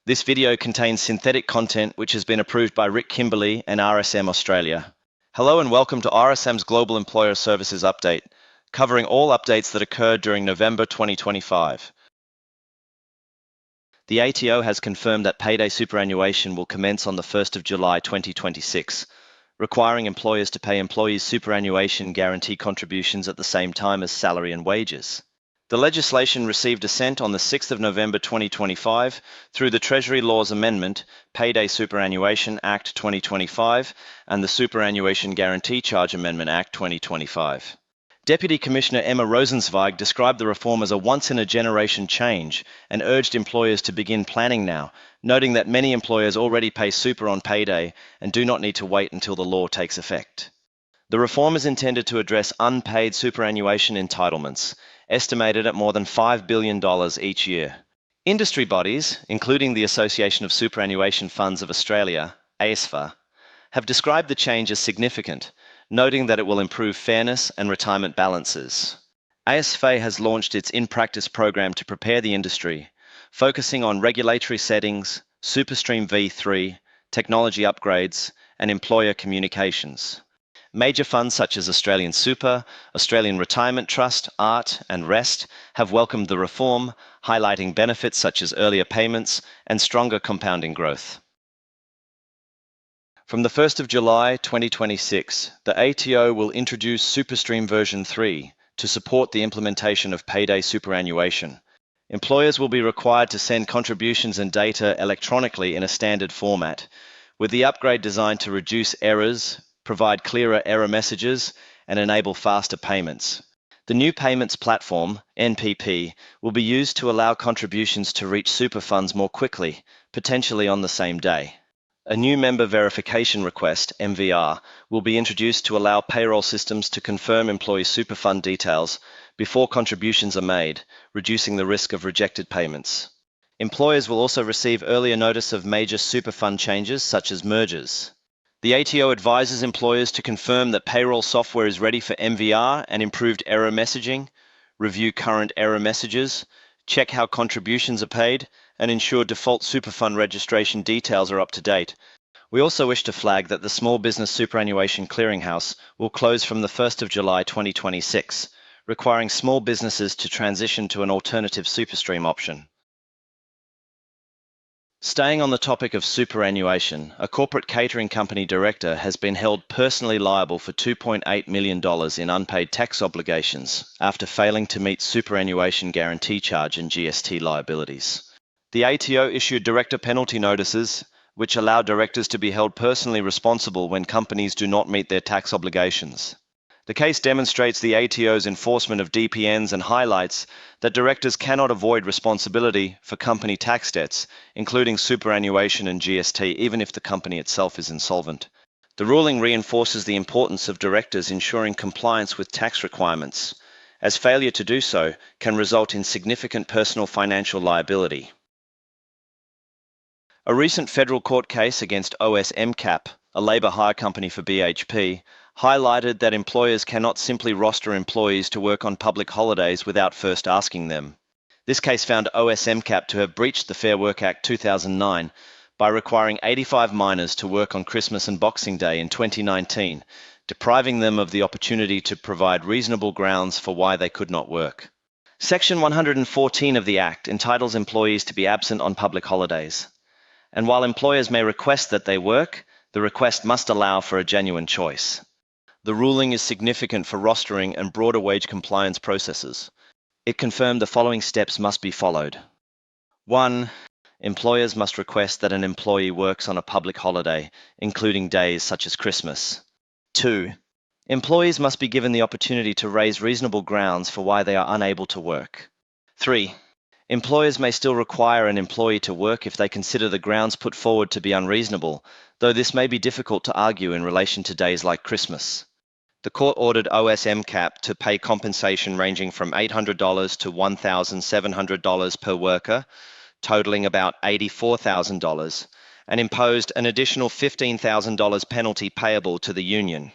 This video contains synthetic content which has been approved by Rick Kimberley and RSM Australia. Hello and welcome to RSM's Global Employer Services Update, covering all updates that occurred during November 2025. The ATO has confirmed that Payday Superannuation will commence on the 1st of July 2026, requiring employers to pay employees superannuation guarantee contributions at the same time as salary and wages. The legislation received assent on the 6th of November 2025 through the Treasury Laws Amendment, Payday Superannuation Act 2025, and the Superannuation Guarantee Charge Amendment Act 2025. Deputy Commissioner Emma Rosenzweig described the reform as a once-in-a-generation change and urged employers to begin planning now, noting that many employers already pay super on payday and do not need to wait until the law takes effect. The reform is intended to address unpaid superannuation entitlements, estimated at more than $5 billion each year. Industry bodies, including the Association of Superannuation Funds of Australia, ASFA, have described the change as significant, noting that it will improve fairness and retirement balances. ASFA has launched its in-practice program to prepare the industry, focusing on regulatory settings, SuperStream v3, technology upgrades, and employer communications. Major funds such as Australian Super, Australian Retirement Trust, ART, and REST have welcomed the reform, highlighting benefits such as earlier payments and stronger compounding growth. From the 1st of July 2026, the ATO will introduce SuperStream version 3 to support the implementation of Payday Superannuation. Employers will be required to send contributions and data electronically in a standard format, with the upgrade designed to reduce errors, provide clearer error messages, and enable faster payments. The new payments platform, NPP, will be used to allow contributions to reach super funds more quickly, potentially on the same day. A new member verification request, MVR, will be introduced to allow payroll systems to confirm employee super fund details before contributions are made, reducing the risk of rejected payments. Employers will also receive earlier notice of major super fund changes such as mergers. The ATO advises employers to confirm that payroll software is ready for MVR and improved error messaging, review current error messages, check how contributions are paid, and ensure default super fund registration details are up to date. We also wish to flag that the Small Business Superannuation Clearinghouse will close from the 1st of July 2026, requiring small businesses to transition to an alternative superstream option. Staying on the topic of superannuation, a corporate catering company director has been held personally liable for $2.8 million in unpaid tax obligations after failing to meet superannuation guarantee charge and GST liabilities. The ATO issued director penalty notices, which allow directors to be held personally responsible when companies do not meet their tax obligations. The case demonstrates the ATO's enforcement of DPNs and highlights that directors cannot avoid responsibility for company tax debts, including superannuation and GST, even if the company itself is insolvent. The ruling reinforces the importance of directors ensuring compliance with tax requirements, as failure to do so can result in significant personal financial liability. A recent federal court case against OSMCAP, a labour hire company for BHP, highlighted that employers cannot simply roster employees to work on public holidays without first asking them. This case found OSMCAP to have breached the Fair Work Act 2009 by requiring 85 miners to work on Christmas and Boxing Day in 2019, depriving them of the opportunity to provide reasonable grounds for why they could not work. Section 114 of the Act entitles employees to be absent on public holidays. And while employers may request that they work, the request must allow for a genuine choice. The ruling is significant for rostering and broader wage compliance processes. It confirmed the following steps must be followed. 1. Employers must request that an employee works on a public holiday, including days such as Christmas. 2. Employees must be given the opportunity to raise reasonable grounds for why they are unable to work. 3. Employers may still require an employee to work if they consider the grounds put forward to be unreasonable, though this may be difficult to argue in relation to days like Christmas. The court ordered OSMCAP to pay compensation ranging from $800 to $1,700 per worker, totaling about $84,000, and imposed an additional $15,000 penalty payable to the union.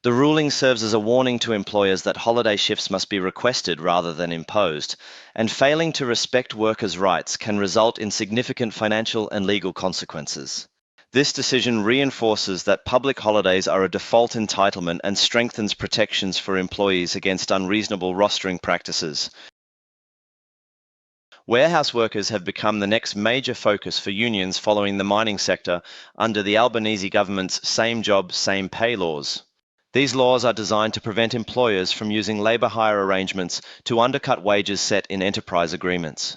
The ruling serves as a warning to employers that holiday shifts must be requested rather than imposed, and failing to respect workers' rights can result in significant financial and legal consequences. This decision reinforces that public holidays are a default entitlement and strengthens protections for employees against unreasonable rostering practices. Warehouse workers have become the next major focus for unions following the mining sector under the Albanese government's Same Job, Same Pay laws. These laws are designed to prevent employers from using labour hire arrangements to undercut wages set in enterprise agreements.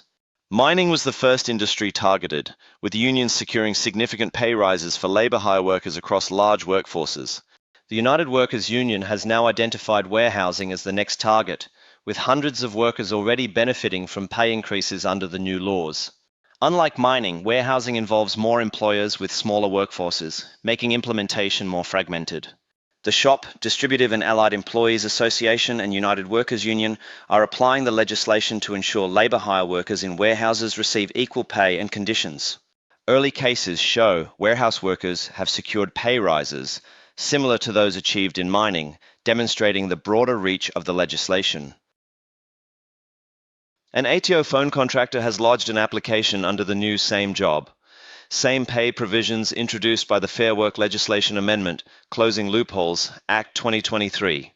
Mining was the first industry targeted, with unions securing significant pay rises for labour hire workers across large workforces. The United Workers' Union has now identified warehousing as the next target, with hundreds of workers already benefiting from pay increases under the new laws. Unlike mining, warehousing involves more employers with smaller workforces, making implementation more fragmented. The SHOP, Distributive and Allied Employees Association and United Workers Union are applying the legislation to ensure labour hire workers in warehouses receive equal pay and conditions. Early cases show warehouse workers have secured pay rises, similar to those achieved in mining, demonstrating the broader reach of the legislation. An ATO phone contractor has lodged an application under the new Same Job, Same Pay provisions introduced by the Fair Work Legislation Amendment, Closing Loopholes, Act 2023.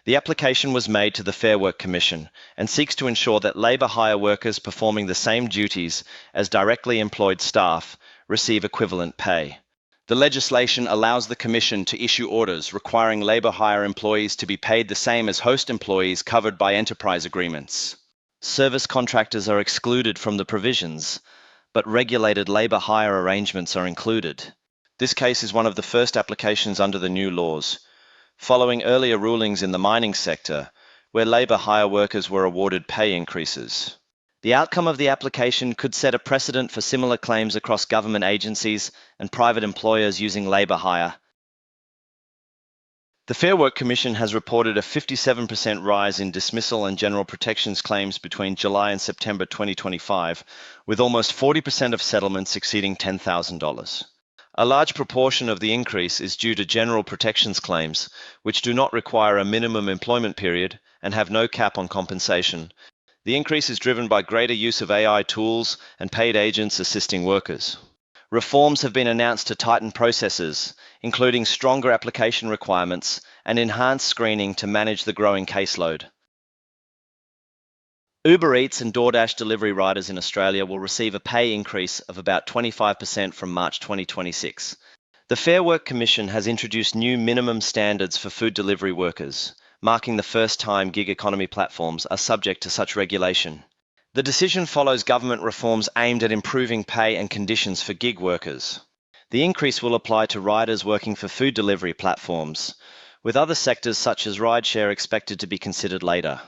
The application was made to the Fair Work Commission and seeks to ensure that labour hire workers performing the same duties as directly employed staff receive equivalent pay. The legislation allows the Commission to issue orders requiring labour hire employees to be paid the same as host employees covered by enterprise agreements. Service contractors are excluded from the provisions, but regulated labour hire arrangements are included. This case is one of the first applications under the new laws, following earlier rulings in the mining sector, where labour hire workers were awarded pay increases. The outcome of the application could set a precedent for similar claims across government agencies and private employers using labour hire. The Fair Work Commission has reported a 57% rise in dismissal and general protections claims between July and September 2025, with almost 40% of settlements exceeding $10,000. A large proportion of the increase is due to general protections claims, which do not require a minimum employment period and have no cap on compensation. The increase is driven by greater use of AI tools and paid agents assisting workers. Reforms have been announced to tighten processes, including stronger application requirements and enhanced screening to manage the growing caseload. Uber Eats and DoorDash delivery riders in Australia will receive a pay increase of about 25% from March 2026. The Fair Work Commission has introduced new minimum standards for food delivery workers, marking the first time gig economy platforms are subject to such regulation. The decision follows government reforms aimed at improving pay and conditions for gig workers. The increase will apply to riders working for food delivery platforms, with other sectors such as rideshare expected to be considered later.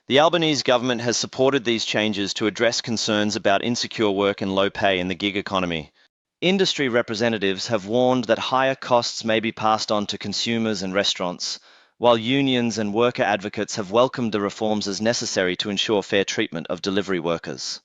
The Albanese government has supported these changes to address concerns about insecure work and low pay in the gig economy. Industry representatives have warned that higher costs may be passed on to consumers and restaurants, while unions and worker advocates have welcomed the reforms as necessary to ensure fair treatment of delivery workers.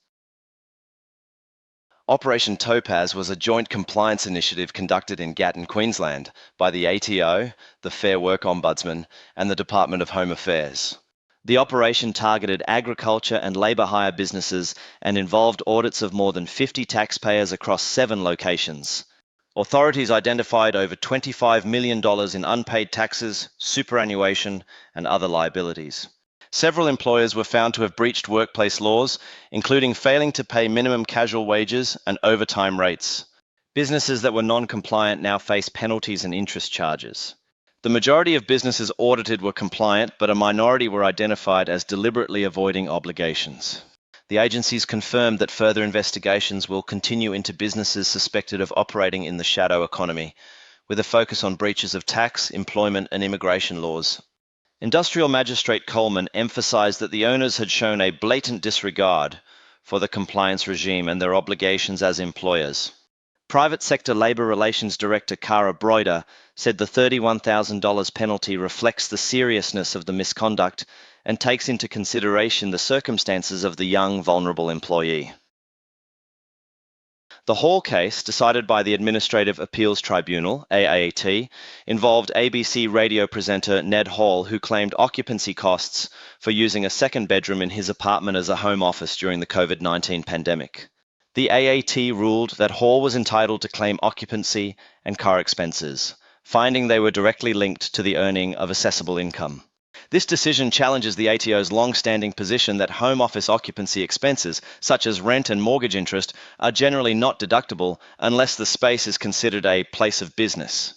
Operation Topaz was a joint compliance initiative conducted in Gatton, Queensland, by the ATO, the Fair Work Ombudsman, and the Department of Home Affairs. The operation targeted agriculture and labour hire businesses and involved audits of more than 50 taxpayers across 7 locations. Authorities identified over $25 million in unpaid taxes, superannuation, and other liabilities. Several employers were found to have breached workplace laws, including failing to pay minimum casual wages and overtime rates. Businesses that were non-compliant now face penalties and interest charges. The majority of businesses audited were compliant, but a minority were identified as deliberately avoiding obligations. The agencies confirmed that further investigations will continue into businesses suspected of operating in the shadow economy, with a focus on breaches of tax, employment, and immigration laws. Industrial Magistrate Coleman emphasised that the owners had shown a blatant disregard for the compliance regime and their obligations as employers. Private Sector Labour Relations Director Cara Broider said the $31,000 penalty reflects the seriousness of the misconduct and takes into consideration the circumstances of the young, vulnerable employee. The Hall case, decided by the Administrative Appeals Tribunal, AAT, involved ABC radio presenter Ned Hall, who claimed occupancy costs for using a second bedroom in his apartment as a home office during the COVID-19 pandemic. The AAT ruled that Hall was entitled to claim occupancy and car expenses, finding they were directly linked to the earning of assessable income. This decision challenges the ATO's long-standing position that home office occupancy expenses, such as rent and mortgage interest, are generally not deductible unless the space is considered a place of business.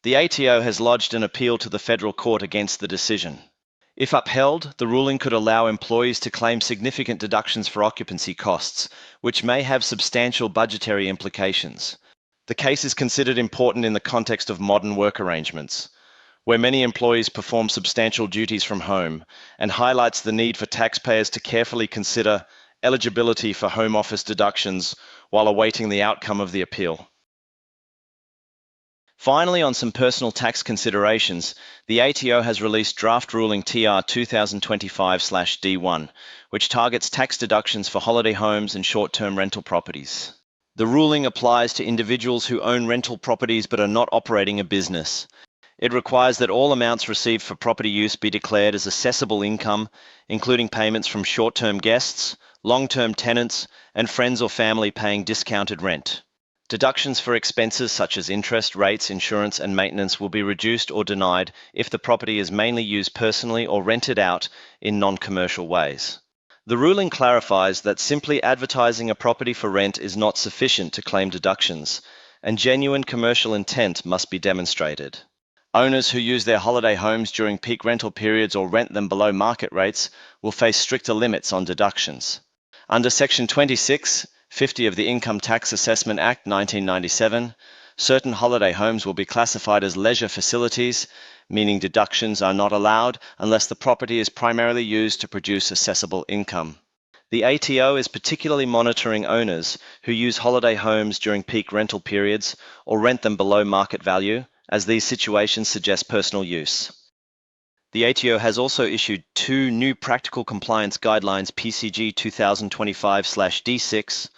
The ATO has lodged an appeal to the federal court against the decision. If upheld, the ruling could allow employees to claim significant deductions for occupancy costs, which may have substantial budgetary implications. The case is considered important in the context of modern work arrangements, where many employees perform substantial duties from home, and highlights the need for taxpayers to carefully consider eligibility for home office deductions while awaiting the outcome of the appeal. Finally, on some personal tax considerations, the ATO has released Draft Ruling TR 2025/D1, which targets tax deductions for holiday homes and short-term rental properties. The ruling applies to individuals who own rental properties but are not operating a business. It requires that all amounts received for property use be declared as assessable income, including payments from short-term guests, long-term tenants, and friends or family paying discounted rent. Deductions for expenses such as interest, rates, insurance, and maintenance will be reduced or denied if the property is mainly used personally or rented out in non-commercial ways. The ruling clarifies that simply advertising a property for rent is not sufficient to claim deductions, and genuine commercial intent must be demonstrated. Owners who use their holiday homes during peak rental periods or rent them below market rates will face stricter limits on deductions. Under Section 26(50) of the Income Tax Assessment Act 1997, certain holiday homes will be classified as leisure facilities, meaning deductions are not allowed unless the property is primarily used to produce assessable income. The ATO is particularly monitoring owners who use holiday homes during peak rental periods or rent them below market value, as these situations suggest personal use. The ATO has also issued 2 new practical compliance guidelines, PCG 2025/D6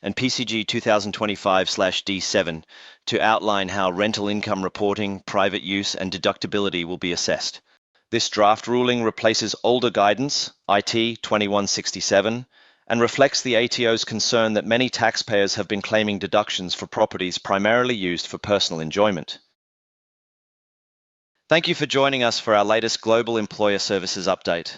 and PCG 2025/D7, to outline how rental income reporting, private use, and deductibility will be assessed. This draft ruling replaces older guidance, IT 2167, and reflects the ATO's concern that many taxpayers have been claiming deductions for properties primarily used for personal enjoyment. Thank you for joining us for our latest Global Employer Services update.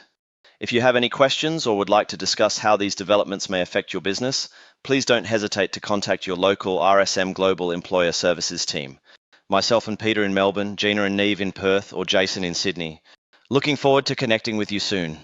If you have any questions or would like to discuss how these developments may affect your business, please don't hesitate to contact your local RSM Global Employer Services team. Myself and Peter in Melbourne, Gina and Neve in Perth, or Jason in Sydney. Looking forward to connecting with you soon.